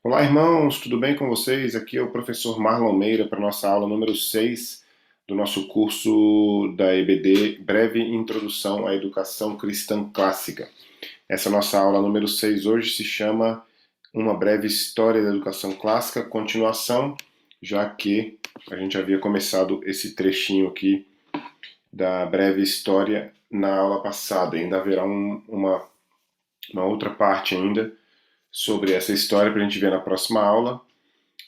Olá, irmãos, tudo bem com vocês? Aqui é o professor Marlon Meira para nossa aula número 6 do nosso curso da EBD, Breve Introdução à Educação Cristã Clássica. Essa nossa aula número 6 hoje se chama Uma Breve História da Educação Clássica, continuação, já que a gente havia começado esse trechinho aqui da breve história na aula passada. Ainda haverá uma outra parte ainda sobre essa história para a gente ver na próxima aula.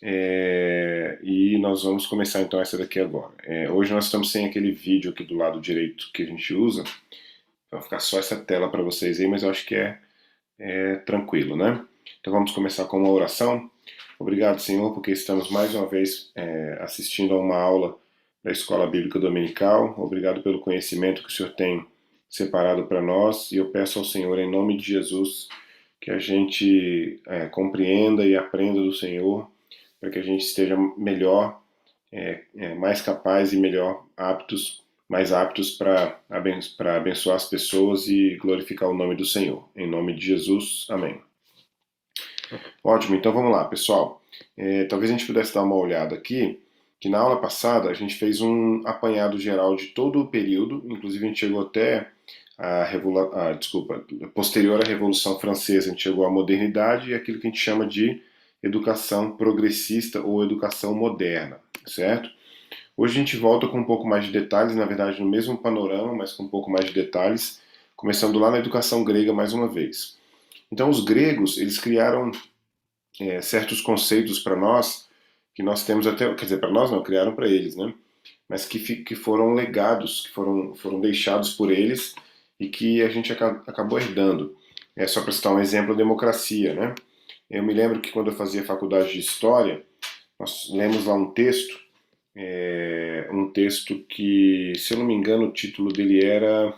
E nós vamos começar então essa daqui agora. Hoje nós estamos sem aquele vídeo aqui do lado direito que a gente usa. Vai ficar só essa tela para vocês aí, mas eu acho que é tranquilo, né? Então vamos começar com uma oração. Obrigado, Senhor, porque estamos mais uma vez assistindo a uma aula da Escola Bíblica Dominical. Obrigado pelo conhecimento que o Senhor tem separado para nós. E eu peço ao Senhor, em nome de Jesus, que a gente compreenda e aprenda do Senhor, para que a gente esteja melhor, mais capaz e melhor aptos, mais aptos para abençoar as pessoas e glorificar o nome do Senhor. Em nome de Jesus, amém. Ótimo, então vamos lá, pessoal. Talvez a gente pudesse dar uma olhada aqui, que na aula passada a gente fez um apanhado geral de todo o período, inclusive a gente chegou até posterior à Revolução Francesa, a gente chegou à modernidade e aquilo que a gente chama de educação progressista ou educação moderna, certo? Hoje a gente volta com um pouco mais de detalhes, na verdade no mesmo panorama, mas com um pouco mais de detalhes, começando lá na educação grega mais uma vez. Então os gregos, eles criaram certos conceitos para nós, que nós temos até, quer dizer, para nós não, criaram para eles, né? Mas que foram legados, que foram deixados por eles e que a gente acabou herdando. Só para citar um exemplo, a democracia, né? Eu me lembro que quando eu fazia faculdade de História, nós lemos lá um texto que, se eu não me engano, o título dele era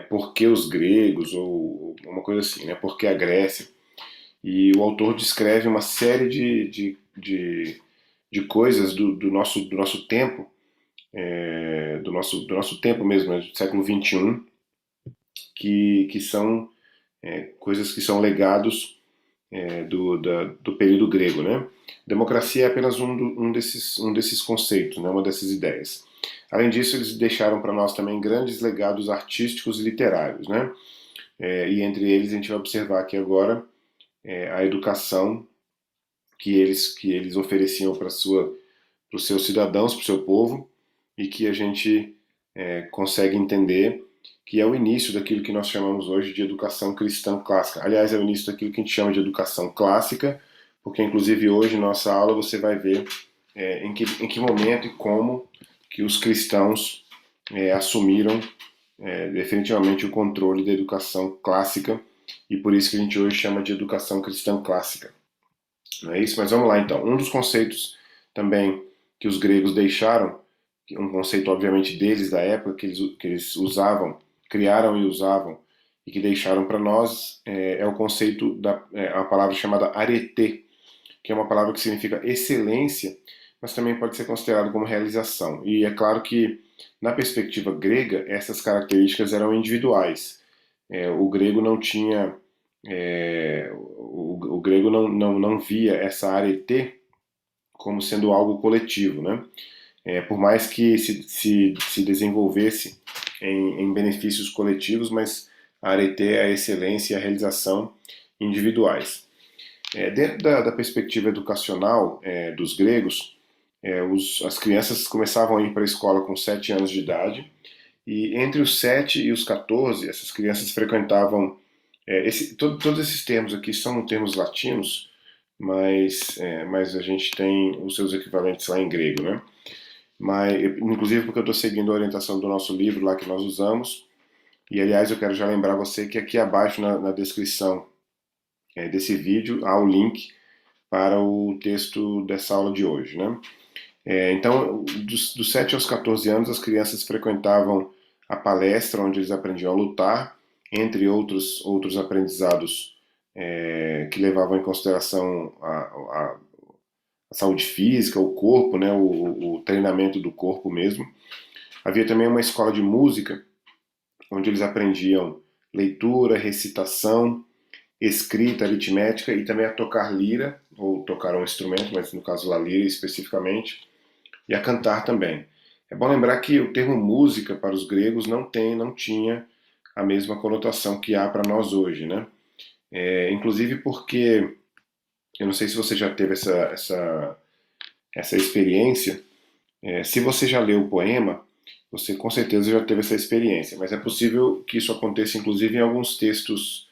Por que os gregos, ou uma coisa assim, né? Por que a Grécia? E o autor descreve uma série de coisas do nosso tempo, do nosso tempo mesmo, né, do século XXI, que são coisas que são legados do período grego, né? Democracia é apenas um desses conceitos, né? Uma dessas ideias. Além disso, eles deixaram para nós também grandes legados artísticos e literários, né? E entre eles a gente vai observar aqui agora a educação que eles ofereciam para os seus cidadãos, para o seu povo, e que a gente consegue entender que é o início daquilo que nós chamamos hoje de educação cristã clássica. Aliás, é o início daquilo que a gente chama de educação clássica, porque inclusive hoje, na nossa aula, você vai ver em que momento e como que os cristãos assumiram definitivamente o controle da educação clássica, e por isso que a gente hoje chama de educação cristã clássica. Não é isso? Mas vamos lá então. Um dos conceitos também que os gregos deixaram, um conceito obviamente deles da época, que eles usavam, criaram e usavam, e que deixaram para nós, é o conceito a palavra chamada arete, que é uma palavra que significa excelência, mas também pode ser considerado como realização. E é claro que, na perspectiva grega, essas características eram individuais. O grego não tinha o grego não via essa arete como sendo algo coletivo, né? Por mais que se desenvolvesse em benefícios coletivos, mas a arete é a excelência e a realização individuais. Dentro da perspectiva educacional dos gregos, as crianças começavam a ir para a escola com 7 anos de idade, e entre os 7 e os 14, essas crianças frequentavam todos esses termos aqui são termos latinos, mas a gente tem os seus equivalentes lá em grego, né? Inclusive porque eu estou seguindo a orientação do nosso livro lá que nós usamos. E aliás, eu quero já lembrar você que aqui abaixo na descrição desse vídeo há o link para o texto dessa aula de hoje, né? Então, dos 7 aos 14 anos, as crianças frequentavam a palestra onde eles aprendiam a lutar, entre outros aprendizados que levavam em consideração a saúde física, o corpo, né, o treinamento do corpo mesmo. Havia também uma escola de música, onde eles aprendiam leitura, recitação, escrita, aritmética e também a tocar lira, ou tocar um instrumento, mas no caso a lira especificamente, e a cantar também. É bom lembrar que o termo música para os gregos não tinha a mesma conotação que há para nós hoje, né? Inclusive porque, eu não sei se você já teve essa experiência, se você já leu o poema, você com certeza já teve essa experiência, mas é possível que isso aconteça inclusive em alguns textos,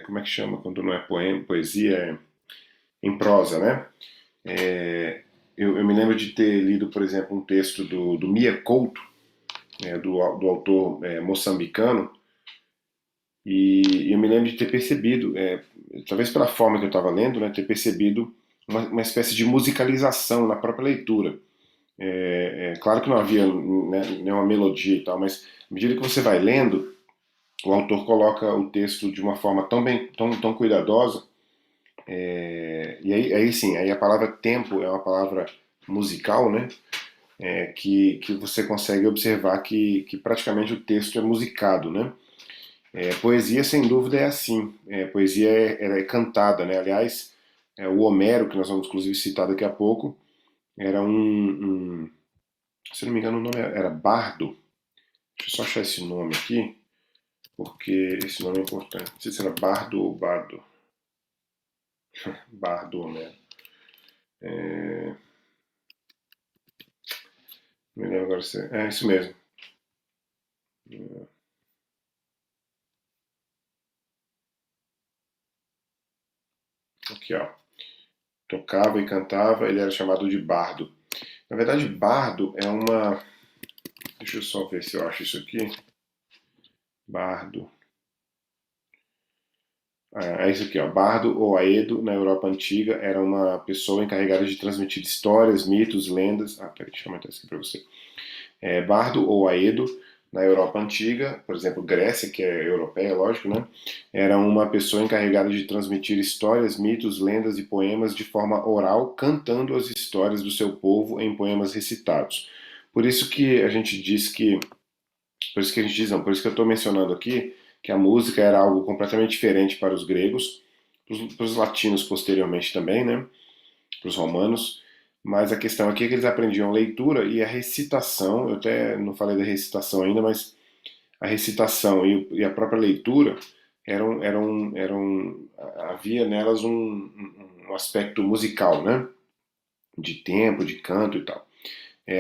como é que chama quando não é poema, poesia, em prosa, né? Eu me lembro de ter lido, por exemplo, um texto do Mia Couto, do autor moçambicano, e eu me lembro de ter percebido, talvez pela forma que eu estava lendo, né, ter percebido uma espécie de musicalização na própria leitura. Claro que não havia, né, nenhuma melodia e tal, mas à medida que você vai lendo, o autor coloca o texto de uma forma tão cuidadosa, e aí sim, aí a palavra tempo é uma palavra musical, né? Que você consegue observar que praticamente o texto é musicado, né? Poesia, sem dúvida, é assim. Poesia ela é cantada, né? Aliás, o Homero, que nós vamos inclusive citar daqui a pouco, era se não me engano, o nome era Bardo. Deixa eu só achar esse nome aqui, porque esse nome é importante. Não sei se era Bardo ou Bardo. Bardo Homero. Não me lembro agora se é isso mesmo. Aqui, ó. Tocava e cantava, ele era chamado de bardo. Na verdade, bardo é uma. Deixa eu só ver se eu acho isso aqui. Bardo. É isso aqui, ó. Bardo ou Aedo, na Europa Antiga, era uma pessoa encarregada de transmitir histórias, mitos, lendas. Peraí, deixa eu aumentar isso aqui para você. Bardo ou Aedo, na Europa Antiga, por exemplo, Grécia, que é europeia, lógico, né? Era uma pessoa encarregada de transmitir histórias, mitos, lendas e poemas de forma oral, cantando as histórias do seu povo em poemas recitados. Por isso que a gente diz que, por isso que a gente diz, não, por isso que eu estou mencionando aqui que a música era algo completamente diferente para os gregos, para os latinos posteriormente também, né? Para os romanos, mas a questão aqui é que eles aprendiam leitura e a recitação, eu até não falei da recitação ainda, mas a recitação e a própria leitura havia nelas um aspecto musical, né? De tempo, de canto e tal.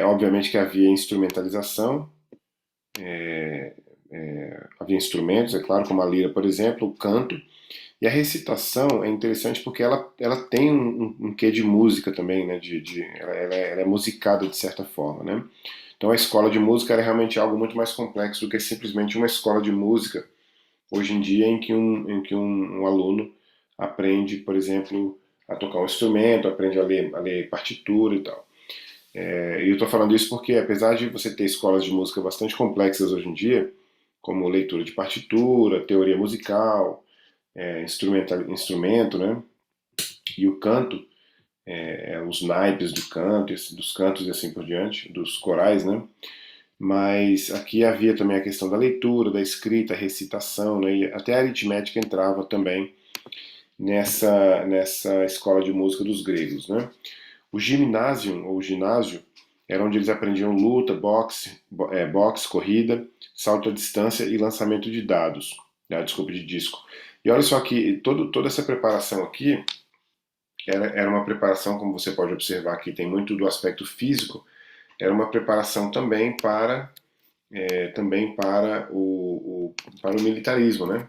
Obviamente que havia instrumentalização, havia instrumentos, é claro, como a lira, por exemplo, o canto, e a recitação é interessante porque ela tem um quê de música também, né? Ela é musicada de certa forma, né? Então a escola de música era realmente algo muito mais complexo do que simplesmente uma escola de música hoje em dia em que um aluno aprende, por exemplo, a tocar um instrumento, aprende a ler partitura e tal. E eu estou falando isso porque apesar de você ter escolas de música bastante complexas hoje em dia, como leitura de partitura, teoria musical, instrumento, né? E o canto, os naipes do canto, dos cantos e assim por diante, dos corais, né? Mas aqui havia também a questão da leitura, da escrita, recitação, né? E até a aritmética entrava também nessa escola de música dos gregos, né? O gymnasium, ou ginásio, era onde eles aprendiam luta, boxe, corrida, salto à distância e lançamento de dados, desculpa, de disco. E olha só que toda essa preparação aqui era uma preparação, como você pode observar aqui, tem muito do aspecto físico, era uma preparação também para o militarismo, né?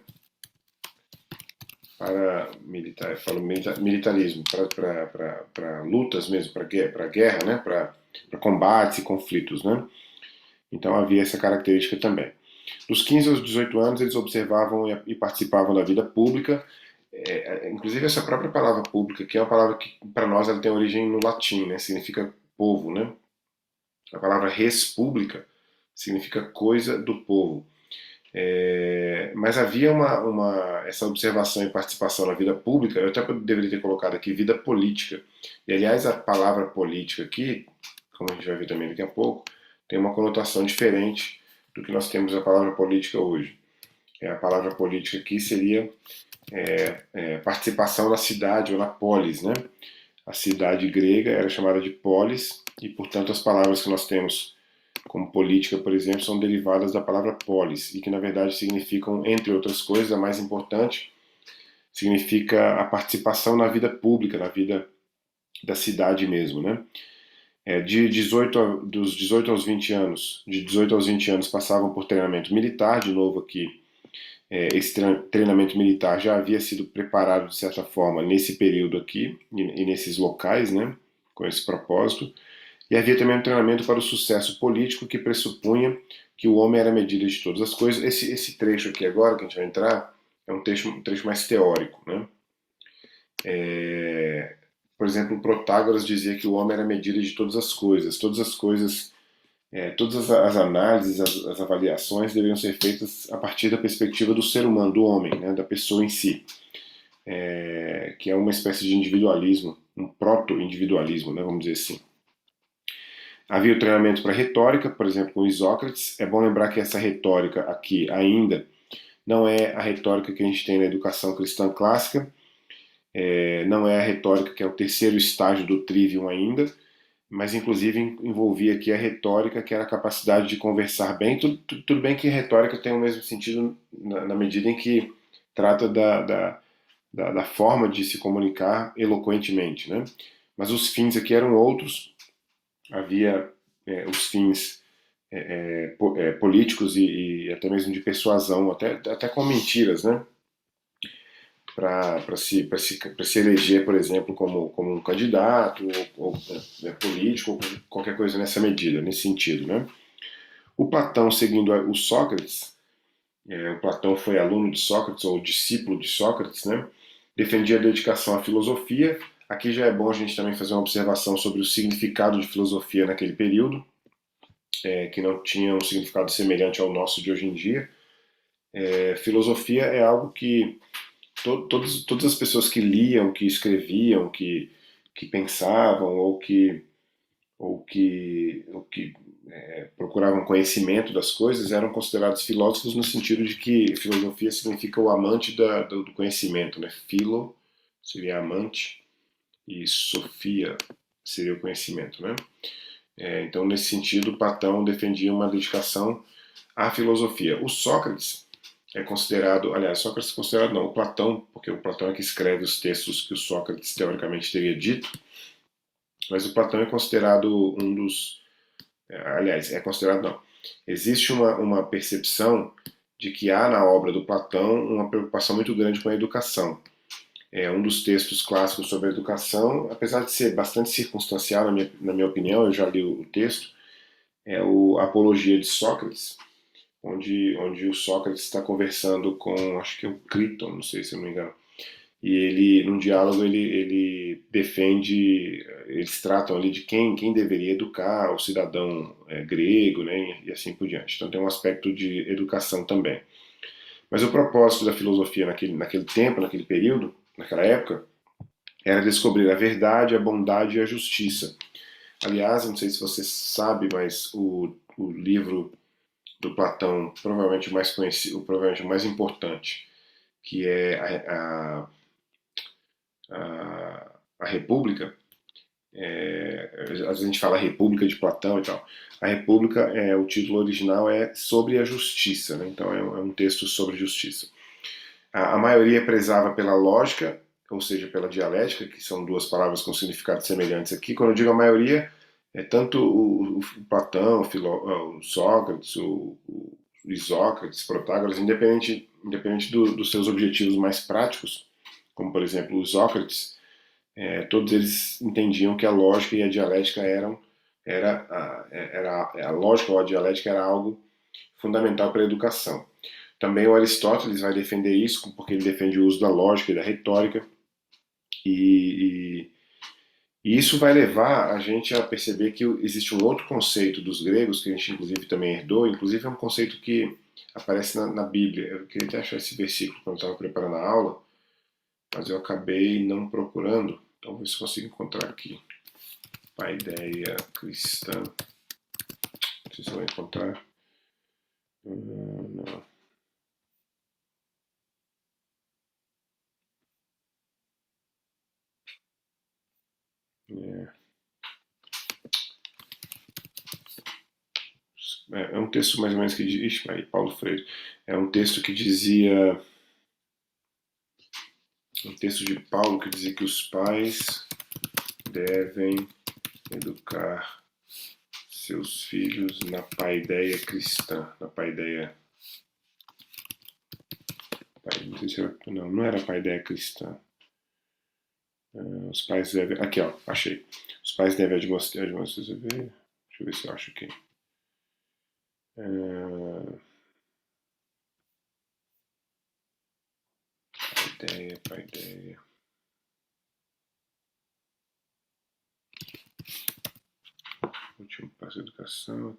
Falo militarismo, para lutas mesmo, para guerra, né? Para combates e conflitos, né? Então havia essa característica também. Dos 15 aos 18 anos, eles observavam e participavam da vida pública. Inclusive essa própria palavra pública, que é uma palavra que para nós ela tem origem no latim, né? Significa povo, né? A palavra res pública significa coisa do povo. Mas havia essa observação e participação na vida pública, eu até deveria ter colocado aqui vida política. E aliás, a palavra política aqui, como a gente vai ver também daqui a pouco, tem uma conotação diferente do que nós temos a palavra política hoje. A palavra política aqui seria participação na cidade ou na polis, né? A cidade grega era chamada de polis e, portanto, as palavras que nós temos como política, por exemplo, são derivadas da palavra polis e que, na verdade, significam, entre outras coisas, a mais importante, significa a participação na vida pública, na vida da cidade mesmo, né? Dos 18 aos 20 anos, de 18 aos 20 anos passavam por treinamento militar, de novo aqui, esse treinamento militar já havia sido preparado de certa forma nesse período aqui e nesses locais, né, com esse propósito. E havia também um treinamento para o sucesso político que pressupunha que o homem era a medida de todas as coisas. Esse trecho aqui agora que a gente vai entrar é um trecho mais teórico, né? Por exemplo, Protágoras dizia que o homem era a medida de todas as coisas, todas as análises, as avaliações deveriam ser feitas a partir da perspectiva do ser humano, do homem, né, da pessoa em si, que é uma espécie de individualismo, um proto-individualismo, né, vamos dizer assim. Havia o treinamento para retórica, por exemplo, com Isócrates. É bom lembrar que essa retórica aqui ainda não é a retórica que a gente tem na educação cristã clássica, não é a retórica que é o terceiro estágio do trivium ainda, mas inclusive envolvia aqui a retórica, que era a capacidade de conversar bem. Tudo bem que a retórica tem o mesmo sentido na medida em que trata da forma de se comunicar eloquentemente, né? Mas os fins aqui eram outros. Havia os fins políticos e até mesmo de persuasão, até com mentiras, né? Para se eleger, por exemplo, como um candidato ou político, ou qualquer coisa nessa medida, nesse sentido, né? O Platão, seguindo o Sócrates, o Platão foi aluno de Sócrates ou discípulo de Sócrates, né? Defendia a dedicação à filosofia. Aqui já é bom a gente também fazer uma observação sobre o significado de filosofia naquele período, que não tinha um significado semelhante ao nosso de hoje em dia. Filosofia é algo que todas as pessoas que liam, que escreviam, que pensavam ou que procuravam conhecimento das coisas eram considerados filósofos no sentido de que filosofia significa o amante do conhecimento, né? Philo seria amante e sofia seria o conhecimento, né? Então, nesse sentido, Platão defendia uma dedicação à filosofia. O Sócrates é considerado, aliás, Sócrates é considerado não, o Platão, porque o Platão é que escreve os textos que o Sócrates teoricamente teria dito, mas o Platão é considerado um dos, aliás, é considerado não, existe uma percepção de que há na obra do Platão uma preocupação muito grande com a educação. É um dos textos clássicos sobre a educação, apesar de ser bastante circunstancial na minha opinião, eu já li o texto, é a Apologia de Sócrates, onde o Sócrates está conversando com, acho que é o Criton, não sei se eu não me engano, e ele, num diálogo, ele defende, eles tratam ali de quem deveria educar o cidadão grego, né, e assim por diante. Então tem um aspecto de educação também. Mas o propósito da filosofia naquele tempo, naquele período, naquela época, era descobrir a verdade, a bondade e a justiça. Aliás, não sei se você sabe, mas o livro do Platão, provavelmente o mais conhecido, provavelmente o mais importante, que é a República, às vezes a gente fala República de Platão e tal. A República, o título original é Sobre a Justiça, né? Então é um texto sobre justiça. A maioria prezava pela lógica, ou seja, pela dialética, que são duas palavras com significados semelhantes aqui. Quando eu digo a maioria, é tanto o Platão, o Sócrates, o Isócrates, Protágoras, independente dos seus objetivos mais práticos, como por exemplo o Sócrates, todos eles entendiam que a lógica e a dialética a lógica ou a dialética era algo fundamental para a educação. Também o Aristóteles vai defender isso, porque ele defende o uso da lógica e da retórica, e, e isso vai levar a gente a perceber que existe um outro conceito dos gregos, que a gente inclusive também herdou, inclusive é um conceito que aparece na Bíblia. Eu queria até achar esse versículo quando eu estava preparando a aula, mas eu acabei não procurando, então vou ver se eu consigo encontrar aqui. Paideia cristã. Não sei se eu vou encontrar. Não. é um texto mais ou menos que diz, ixi, aí, Paulo Freire, é um texto que dizia, um texto de Paulo que dizia que os pais devem educar seus filhos na paideia cristã, na paideia, não sei se era, não era paideia cristã. Os pais devem, aqui ó, achei. Os pais devem admoestar, deixa eu ver se eu acho aqui. Paideia. Último passo da educação.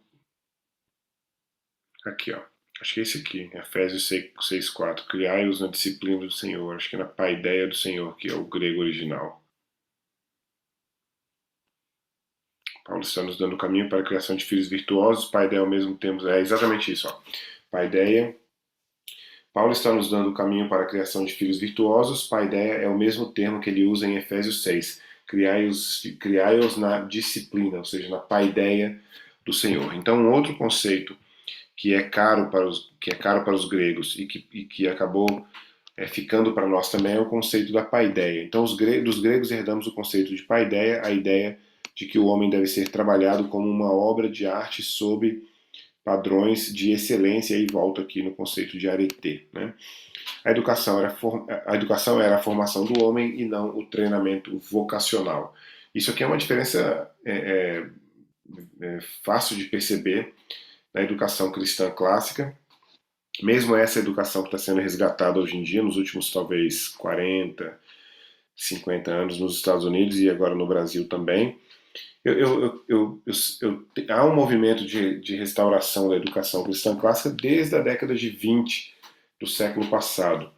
Aqui, ó. Acho que é esse aqui, Efésios 6:4. Criai-os na disciplina do Senhor. Acho que é na paideia do Senhor, que é o grego original. Paulo está nos dando o caminho para a criação de filhos virtuosos. Paideia ao mesmo tempo. É exatamente isso, ó. Paideia. Paulo está nos dando o caminho para a criação de filhos virtuosos. Paideia é o mesmo termo que ele usa em Efésios 6. Criai-os na disciplina, ou seja, na paideia do Senhor. Então, um outro conceito que é caro para os gregos e que acabou ficando para nós também é o conceito da paideia. Então, dos gregos herdamos o conceito de paideia, a ideia de que o homem deve ser trabalhado como uma obra de arte sob padrões de excelência, e volto aqui no conceito de arete. Né? A educação era a formação do homem e não o treinamento vocacional. Isso aqui é uma diferença fácil de perceber na educação cristã clássica, mesmo essa educação que está sendo resgatada hoje em dia, nos últimos talvez 40, 50 anos nos Estados Unidos e agora no Brasil também, há um movimento de restauração da educação cristã clássica desde a década de 20 do século passado,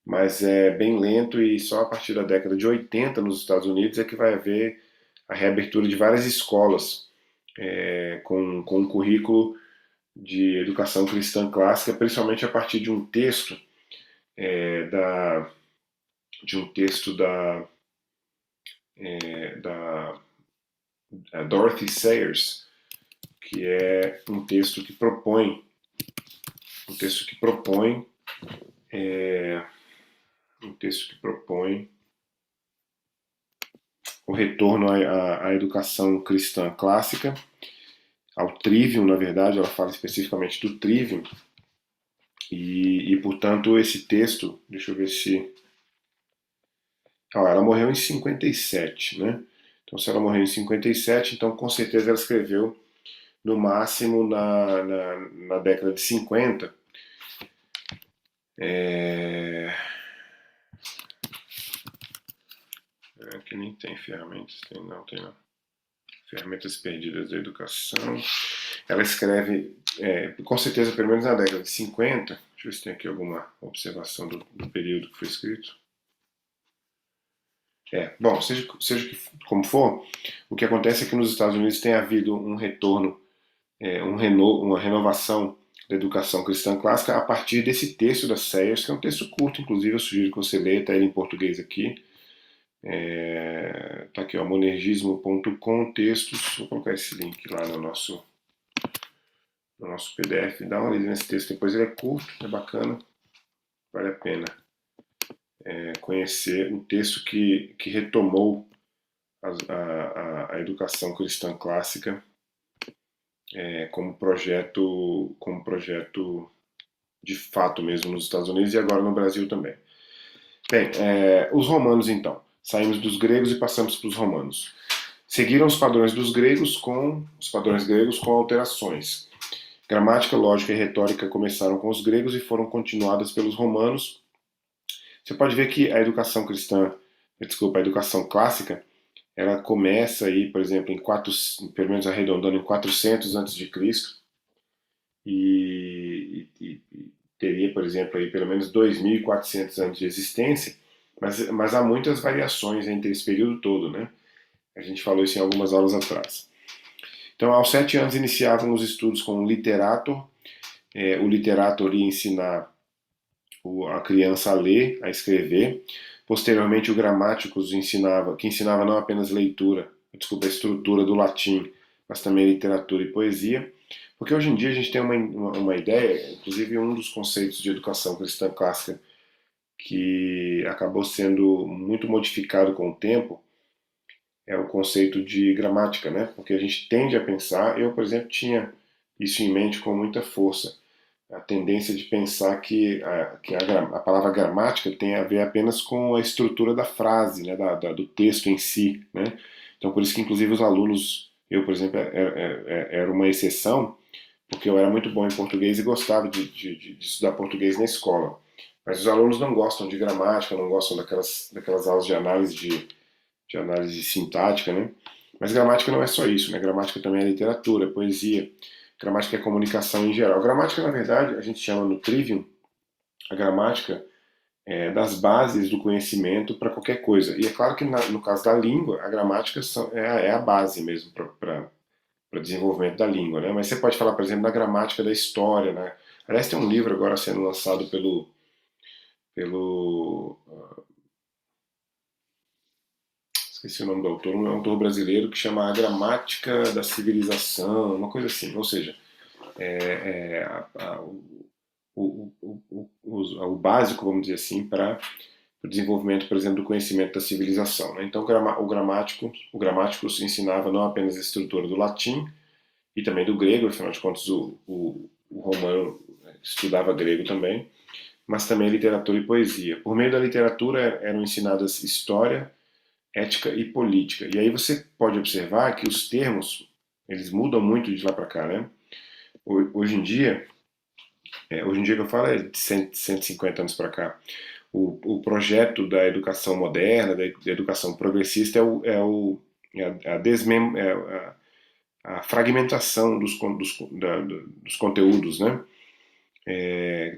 mas é bem lento e só a partir da década de 80 nos Estados Unidos é que vai haver a reabertura de várias escolas com um currículo de educação cristã clássica, principalmente a partir de um texto da Dorothy Sayers, que é um texto que propõe o retorno à educação cristã clássica, ao trivium, na verdade, ela fala especificamente do trivium, e portanto esse texto, deixa eu ver se... ela morreu em 57, né? Então se ela morreu em 57, então com certeza ela escreveu no máximo na década de 50. Aqui nem tem ferramentas, tem não. Ferramentas perdidas da educação. Ela escreve, com certeza, pelo menos na década de 50. Deixa eu ver se tem aqui alguma observação do período que foi escrito. Bom, seja como for, o que acontece é que nos Estados Unidos tem havido um retorno, uma renovação da educação cristã clássica a partir desse texto da Sayers, que é um texto curto, inclusive eu sugiro que você leia, está ele em português aqui. Tá aqui, ó, monergismo.com, textos. Vou colocar esse link lá no nosso PDF. Dá uma lida nesse texto, depois ele é curto, é bacana, vale a pena conhecer um texto que retomou a educação cristã clássica como projeto de fato mesmo nos Estados Unidos e agora no Brasil também. Bem, os romanos então. Saímos dos gregos e passamos para os romanos. Seguiram os padrões gregos com alterações. Gramática, lógica e retórica começaram com os gregos e foram continuadas pelos romanos. Você pode ver que a educação clássica, ela começa aí, por exemplo, pelo menos arredondando, em 400 a.C. e teria, por exemplo, aí pelo menos 2.400 anos de existência, mas há muitas variações entre esse período todo, né? A gente falou isso em algumas aulas atrás. Então, aos 7 anos iniciavam os estudos com o literator. O literator ia ensinar a criança a ler, a escrever. Posteriormente, o gramáticos que ensinava não apenas a estrutura do latim, mas também literatura e poesia. Porque hoje em dia a gente tem uma ideia, inclusive um dos conceitos de educação cristã clássica que acabou sendo muito modificado com o tempo, é o conceito de gramática, né? Porque a gente tende a pensar, eu, por exemplo, tinha isso em mente com muita força, a tendência de pensar que a palavra gramática tem a ver apenas com a estrutura da frase, né? Do texto em si, né? Então, por isso que, inclusive, os alunos, eu, por exemplo, era uma exceção, porque eu era muito bom em português e gostava de estudar português na escola. Mas os alunos não gostam de gramática, não gostam daquelas aulas de análise sintática, né? Mas gramática não é só isso, né? Gramática também é literatura, é poesia. Gramática é comunicação em geral. Gramática, na verdade, a gente chama no Trivium, a gramática é das bases do conhecimento para qualquer coisa. E é claro que no caso da língua, a gramática é a base mesmo para o desenvolvimento da língua, né? Mas você pode falar, por exemplo, da gramática da história, né? Aliás, tem um livro agora sendo lançado pelo esqueci o nome do autor, um autor brasileiro que chama A Gramática da Civilização, uma coisa assim. Ou seja, o básico, vamos dizer assim, para o desenvolvimento, por exemplo, do conhecimento da civilização, né? Então, o gramático se ensinava não apenas a estrutura do latim e também do grego, afinal de contas, o romano estudava grego também, mas também literatura e poesia. Por meio da literatura eram ensinadas história, ética e política. E aí você pode observar que os termos eles mudam muito de lá para cá, né? Hoje em dia que eu falo é de 150 anos para cá. O projeto da educação moderna, da educação progressista é a fragmentação dos conteúdos, né?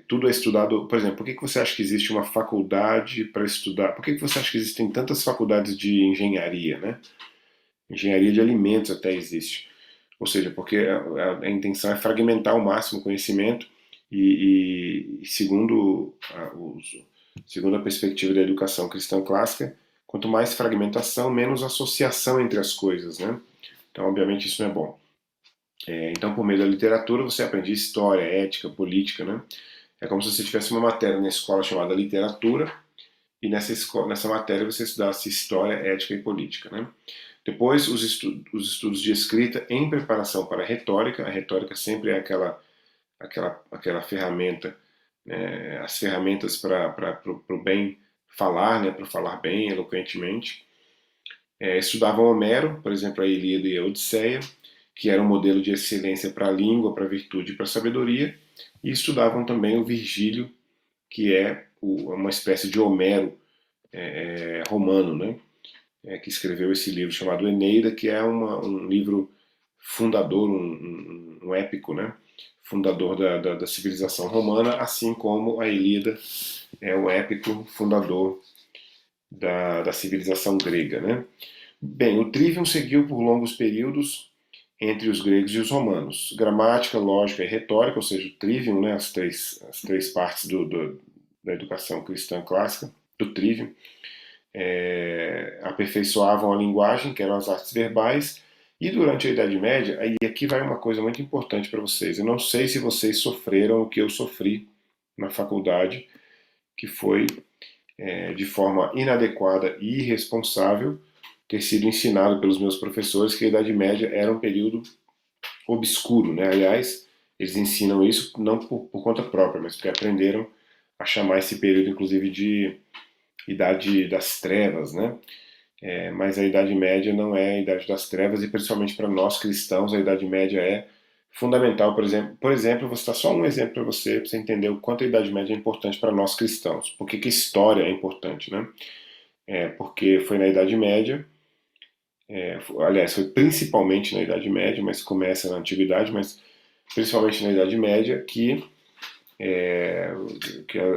Tudo é estudado, por exemplo, por que você acha que existe uma faculdade para estudar? Por que você acha que existem tantas faculdades de engenharia, né? Engenharia de alimentos até existe. Ou seja, porque a intenção é fragmentar ao máximo o conhecimento e segundo a perspectiva da educação cristã clássica, quanto mais fragmentação, menos associação entre as coisas, né? Então, obviamente, isso não é bom. Então, por meio da literatura, você aprende história, ética, política, né? É como se você tivesse uma matéria na escola chamada literatura e nessa matéria você estudasse história, ética e política, né? Depois, os estudos de escrita em preparação para a retórica. A retórica sempre é aquela ferramenta, né, as ferramentas para o bem falar, né, para falar bem, eloquentemente. Estudavam Homero, por exemplo, a Ilíada e a Odisseia, que era um modelo de excelência para a língua, para a virtude e para a sabedoria. E estudavam também o Virgílio, que é uma espécie de Homero romano, né? Que escreveu esse livro chamado Eneida, que é um livro fundador, um épico, né? Fundador da civilização romana, assim como a Ilíada é o épico fundador da civilização grega, né? Bem, o Trivium seguiu por longos períodos entre os gregos e os romanos. Gramática, lógica e retórica, ou seja, o Trivium, né, as três partes da educação cristã clássica, do Trivium, aperfeiçoavam a linguagem, que eram as artes verbais, e durante a Idade Média, aí aqui vai uma coisa muito importante para vocês. Eu não sei se vocês sofreram o que eu sofri na faculdade, que foi, de forma inadequada e irresponsável, ter sido ensinado pelos meus professores que a Idade Média era um período obscuro, né? Aliás, eles ensinam isso não por conta própria, mas porque aprenderam a chamar esse período, inclusive, de Idade das Trevas, né? Mas a Idade Média não é a Idade das Trevas e principalmente para nós cristãos a Idade Média é fundamental. Por exemplo, vou citar só um exemplo para você entender o quanto a Idade Média é importante para nós cristãos. Por que história é importante, né? Porque foi na Idade Média, aliás, foi principalmente na Idade Média, mas começa na Antiguidade, mas principalmente na Idade Média que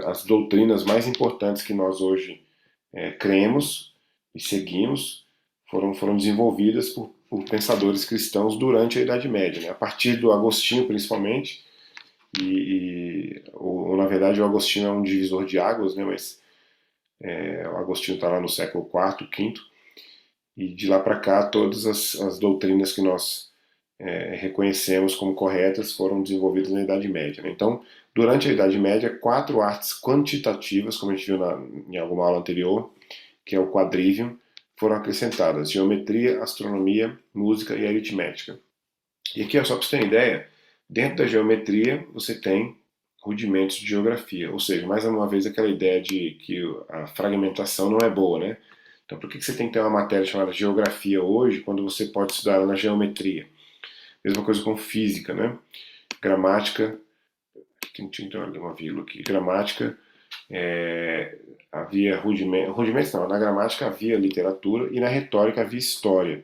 as doutrinas mais importantes que nós hoje cremos e seguimos foram desenvolvidas por pensadores cristãos durante a Idade Média, né? A partir do Agostinho, principalmente, ou na verdade o Agostinho é um divisor de águas, né? Mas o Agostinho está lá no século IV, V, e de lá para cá todas as doutrinas que nós reconhecemos como corretas foram desenvolvidas na Idade Média, né? Então, durante a Idade Média, 4 artes quantitativas, como a gente viu em alguma aula anterior, que é o quadrivium, foram acrescentadas: geometria, astronomia, música e aritmética. E aqui, só para você ter uma ideia, dentro da geometria você tem rudimentos de geografia, ou seja, mais uma vez aquela ideia de que a fragmentação não é boa, né? Então, por que você tem que ter uma matéria chamada geografia hoje, quando você pode estudar ela na geometria? Mesma coisa com física, né? Gramática, aqui não tinha uma vírgula aqui, gramática, havia rudimentos não, na gramática havia literatura e na retórica havia história.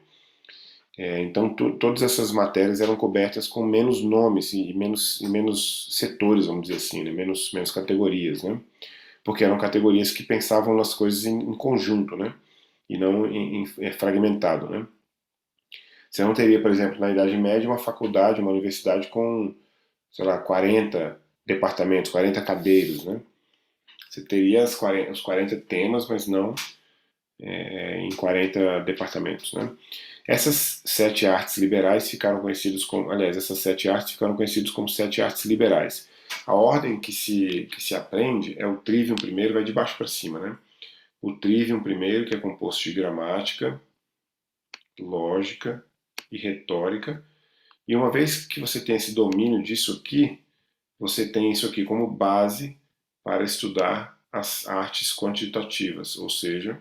Então todas essas matérias eram cobertas com menos nomes e menos setores, vamos dizer assim, né? menos categorias, né? Porque eram categorias que pensavam nas coisas em conjunto, né? E não fragmentado, né? Você não teria, por exemplo, na Idade Média, uma faculdade, uma universidade com, sei lá, 40 departamentos, 40 cadeiras, né? Você teria os 40 temas, mas não em 40 departamentos, né? Essas 7 artes liberais ficaram conhecidas como, aliás, essas 7 artes ficaram conhecidas como 7 artes liberais. A ordem que se aprende é o trivium primeiro, vai de baixo para cima, né? O trivium primeiro, que é composto de gramática, lógica e retórica. E uma vez que você tem esse domínio disso aqui, você tem isso aqui como base para estudar as artes quantitativas, ou seja,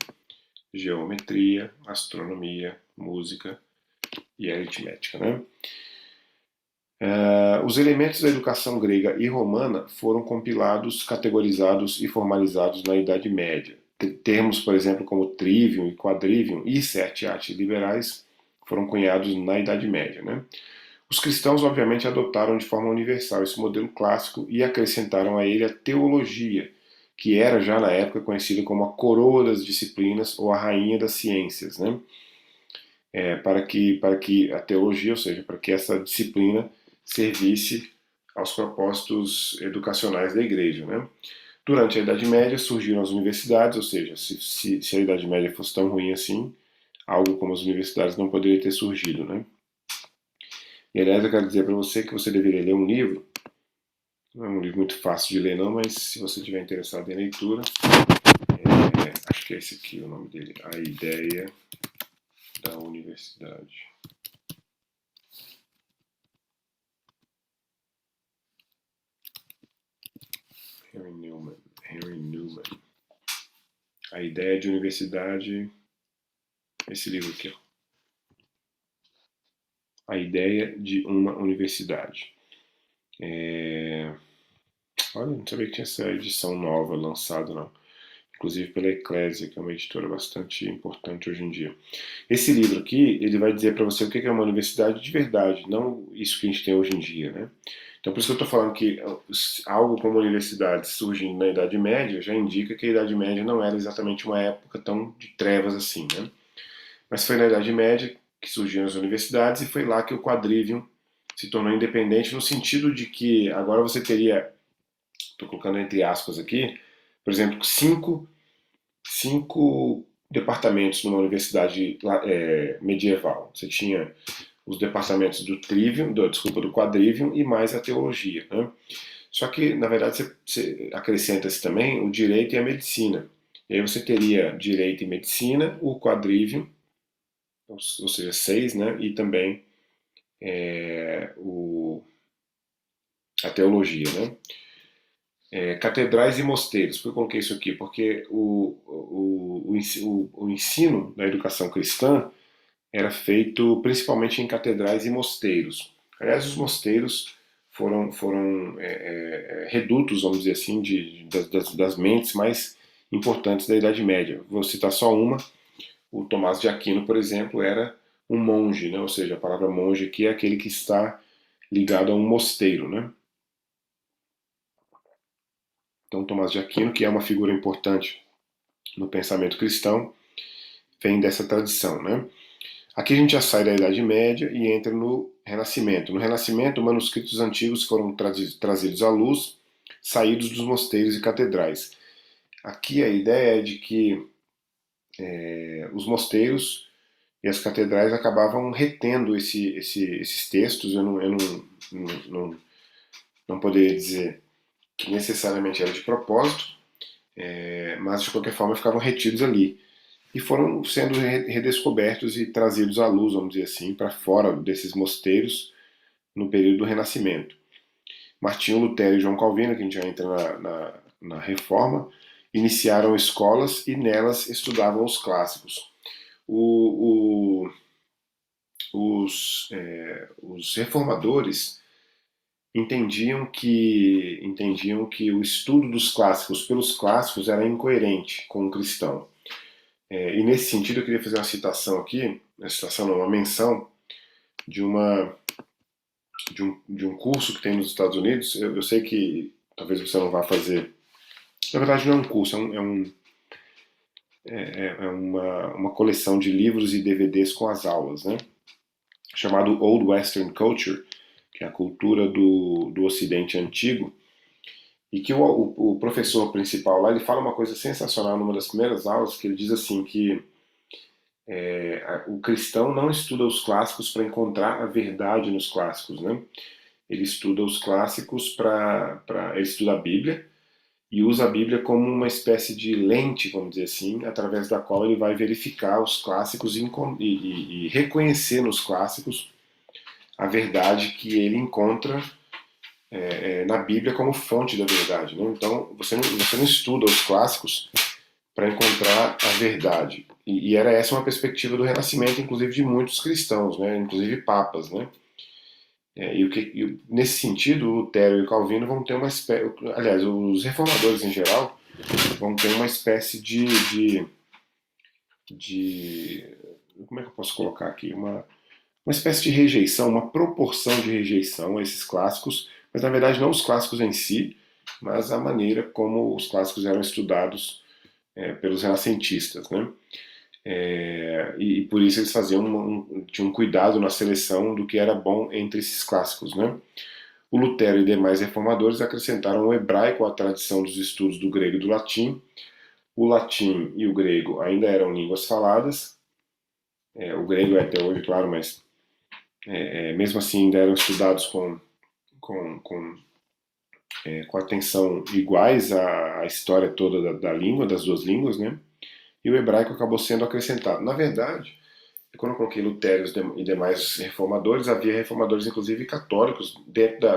geometria, astronomia, música e aritmética, né? Os elementos da educação grega e romana foram compilados, categorizados e formalizados na Idade Média. Termos, por exemplo, como trivium e quadrivium e 7 artes liberais foram cunhados na Idade Média, né? Os cristãos, obviamente, adotaram de forma universal esse modelo clássico e acrescentaram a ele a teologia, que era já na época conhecida como a coroa das disciplinas ou a rainha das ciências, né? Para que a teologia, ou seja, para que essa disciplina servisse aos propósitos educacionais da igreja, né? Durante a Idade Média surgiram as universidades, ou seja, se a Idade Média fosse tão ruim assim, algo como as universidades não poderia ter surgido, né? E aliás, eu quero dizer para você que você deveria ler um livro. Não é um livro muito fácil de ler, não, mas se você estiver interessado em leitura, acho que é esse aqui o nome dele: A Ideia da Universidade. Henry Newman. A Ideia de Universidade. Esse livro aqui, ó. A Ideia de uma Universidade. Olha, não sabia que tinha essa edição nova lançada, não. Inclusive pela Eclésia, que é uma editora bastante importante hoje em dia. Esse livro aqui, ele vai dizer para você o que é uma universidade de verdade, não isso que a gente tem hoje em dia, né? Então, por isso que eu estou falando que algo como universidade surgindo na Idade Média já indica que a Idade Média não era exatamente uma época tão de trevas assim, né? Mas foi na Idade Média que surgiram as universidades e foi lá que o quadrivium se tornou independente no sentido de que agora você teria, estou colocando entre aspas aqui, por exemplo, cinco departamentos numa universidade medieval. Você tinha os departamentos do trivium, do quadrivium e mais a teologia, né? Só que, na verdade, você acrescenta-se também o direito e a medicina. E aí você teria direito e medicina, o quadrivium, ou seja, 6, né? E também a teologia, né? Catedrais e mosteiros. Por que eu coloquei isso aqui? Porque o ensino da educação cristã era feito principalmente em catedrais e mosteiros. Aliás, os mosteiros foram redutos, vamos dizer assim, das mentes mais importantes da Idade Média. Vou citar só uma. O Tomás de Aquino, por exemplo, era um monge, né? Ou seja, a palavra monge aqui é aquele que está ligado a um mosteiro, né? Então, Tomás de Aquino, que é uma figura importante no pensamento cristão, vem dessa tradição, né? Aqui a gente já sai da Idade Média e entra no Renascimento. No Renascimento, manuscritos antigos foram trazidos à luz, saídos dos mosteiros e catedrais. Aqui a ideia é de que os mosteiros e as catedrais acabavam retendo esses textos. Eu não poderia dizer que necessariamente era de propósito, mas de qualquer forma ficavam retidos ali. E foram sendo redescobertos e trazidos à luz, vamos dizer assim, para fora desses mosteiros no período do Renascimento. Martinho Lutero e João Calvino, que a gente já entra na Reforma, iniciaram escolas e nelas estudavam os clássicos. O, os reformadores entendiam que o estudo dos clássicos pelos clássicos era incoerente com o cristão. E nesse sentido eu queria fazer uma citação aqui, uma menção de um curso que tem nos Estados Unidos. Eu sei que talvez você não vá fazer. Na verdade não é um curso, é uma coleção de livros e DVDs com as aulas, né? Chamado Old Western Culture, que é a cultura do Ocidente Antigo, e que o professor principal lá, ele fala uma coisa sensacional numa das primeiras aulas, que ele diz assim que o cristão não estuda os clássicos para encontrar a verdade nos clássicos, né? Ele estuda os clássicos ele estuda a Bíblia e usa a Bíblia como uma espécie de lente, vamos dizer assim, através da qual ele vai verificar os clássicos e reconhecer nos clássicos a verdade que ele encontra na Bíblia como fonte da verdade, né? Então você não estuda os clássicos para encontrar a verdade. E era essa uma perspectiva do Renascimento, inclusive de muitos cristãos, né? Inclusive papas, né? Nesse sentido, o Lutero e o Calvino vão ter uma espécie, aliás, os reformadores em geral vão ter uma espécie de como é que eu posso colocar aqui? Uma espécie de rejeição, uma proporção de rejeição a esses clássicos, mas na verdade não os clássicos em si, mas a maneira como os clássicos eram estudados pelos renascentistas, né? E por isso eles tinham um cuidado na seleção do que era bom entre esses clássicos, né? O Lutero e demais reformadores acrescentaram o hebraico à tradição dos estudos do grego e do latim. O latim e o grego ainda eram línguas faladas, o grego é até hoje, claro, mas mesmo assim ainda eram estudados com, com, com atenção iguais à história toda da língua, das duas línguas, né? E o hebraico acabou sendo acrescentado. Na verdade, quando eu coloquei Lutero e demais reformadores, havia reformadores, inclusive católicos, dentro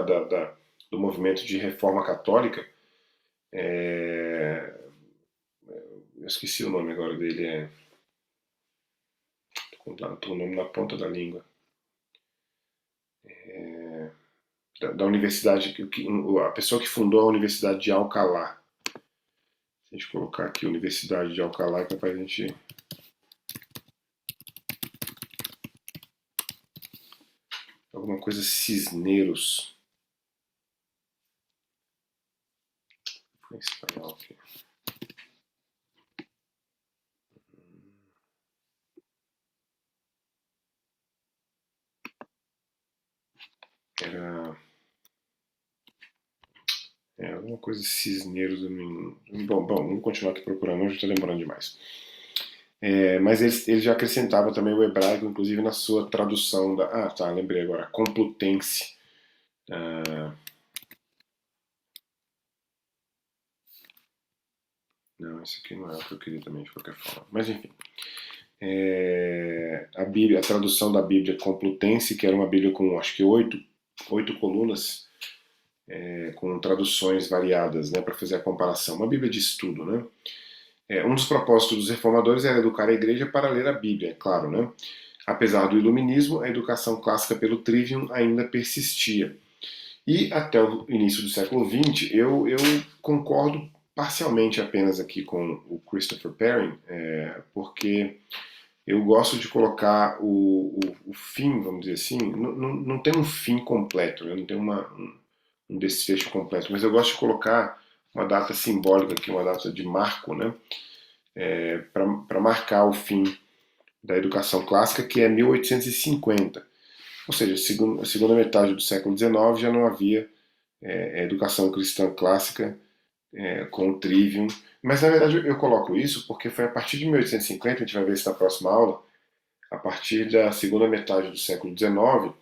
do movimento de reforma católica. Eu esqueci o nome agora dele, estou com o nome na ponta da língua. Da universidade, a pessoa que fundou a Universidade de Alcalá. Se a gente colocar aqui Universidade de Alcalá, é capaz de a gente. Alguma coisa Cisneros. Em espanhol aqui. Era. Alguma coisa Cisneros. Bom, vamos continuar aqui procurando, hoje está demorando demais. Mas ele já acrescentava também o hebraico, inclusive na sua tradução da. Ah, tá, lembrei agora. Complutense. Não, esse aqui não é o que eu queria também, de qualquer forma. Mas enfim. A Bíblia, a tradução da Bíblia Complutense, que era uma Bíblia com acho que oito colunas, com traduções variadas, né, para fazer a comparação. Uma Bíblia de estudo, né? Um dos propósitos dos reformadores era educar a igreja para ler a Bíblia, é claro, né? Apesar do iluminismo, a educação clássica pelo trivium ainda persistia. E até o início do século XX, eu concordo parcialmente apenas aqui com o Christopher Perry, porque eu gosto de colocar o fim, vamos dizer assim, não tem um fim completo, né? Não tem um desfecho completo, mas eu gosto de colocar uma data simbólica aqui, uma data de marco, né? Para marcar o fim da educação clássica, que é 1850. Ou seja, a segunda metade do século XIX já não havia educação cristã clássica com o trivium. Mas na verdade eu coloco isso porque foi a partir de 1850, a gente vai ver isso na próxima aula, a partir da segunda metade do século XIX,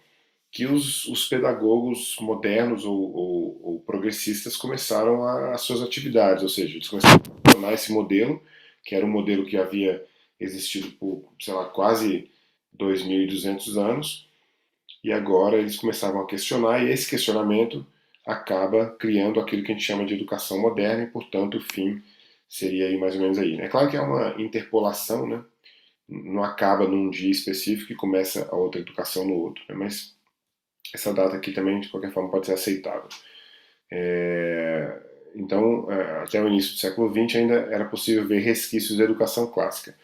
que os pedagogos modernos ou progressistas começaram as suas atividades, ou seja, eles começaram a tornar esse modelo, que era um modelo que havia existido por, sei lá, quase 2.200 anos, e agora eles começavam a questionar, e esse questionamento acaba criando aquilo que a gente chama de educação moderna, e portanto o fim seria aí mais ou menos aí. É claro que é uma interpolação, né? Não acaba num dia específico e começa a outra educação no outro, né? Mas essa data aqui também, de qualquer forma, pode ser aceitável. É, então, até o início do século XX ainda era possível ver resquícios da educação clássica.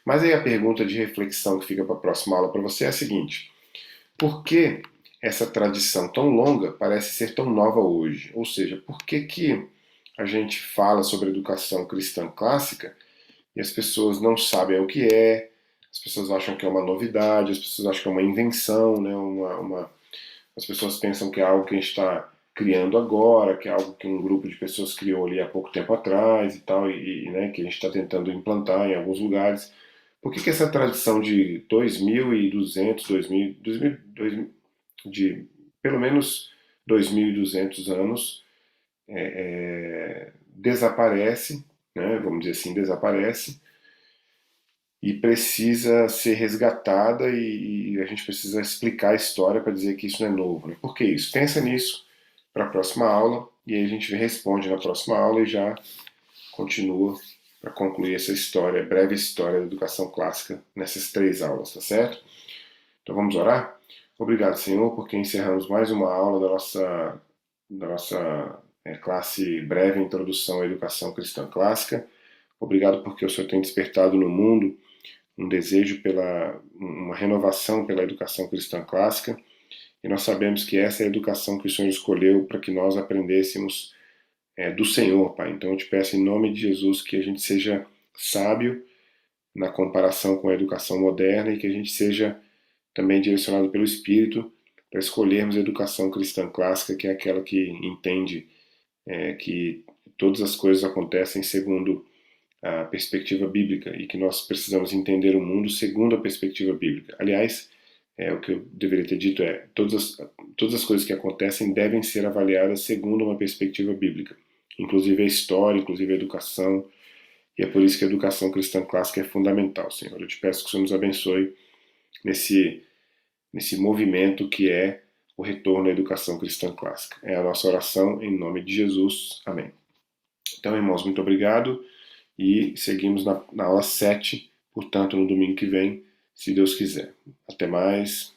Mas aí a pergunta de reflexão que fica para a próxima aula para você é a seguinte: por que essa tradição tão longa parece ser tão nova hoje? Ou seja, por que que a gente fala sobre educação cristã clássica e as pessoas não sabem o que é, as pessoas acham que é uma novidade, as pessoas acham que é uma invenção, né? As pessoas pensam que é algo que a gente está criando agora, que é algo que um grupo de pessoas criou ali há pouco tempo atrás e tal, né, que a gente está tentando implantar em alguns lugares. Por que, que essa tradição de 2.200, 2000, de pelo menos 2.200 anos desaparece, né, vamos dizer assim, desaparece, e precisa ser resgatada e a gente precisa explicar a história para dizer que isso não é novo. Né? Por que isso? Pensa nisso para a próxima aula e aí a gente responde na próxima aula e já continua para concluir essa história, breve história da educação clássica nessas 3 aulas, tá certo? Então vamos orar? Obrigado, Senhor, porque encerramos mais uma aula da nossa classe breve Introdução à Educação Cristã Clássica. Obrigado porque o Senhor tem despertado no mundo um desejo pela uma renovação pela educação cristã clássica, e nós sabemos que essa é a educação que o Senhor escolheu para que nós aprendêssemos do Senhor, Pai. Então eu te peço em nome de Jesus que a gente seja sábio na comparação com a educação moderna e que a gente seja também direcionado pelo Espírito para escolhermos a educação cristã clássica, que é aquela que entende que todas as coisas acontecem segundo a perspectiva bíblica e que nós precisamos entender o mundo segundo a perspectiva bíblica. Aliás, o que eu deveria ter dito é todas as coisas que acontecem devem ser avaliadas segundo uma perspectiva bíblica, inclusive a história, inclusive a educação, e é por isso que a educação cristã clássica é fundamental, Senhor. Eu te peço que o Senhor nos abençoe nesse movimento que é o retorno à educação cristã clássica. É a nossa oração em nome de Jesus. Amém. Então, irmãos, muito obrigado. E seguimos na aula 7, portanto, no domingo que vem, se Deus quiser. Até mais.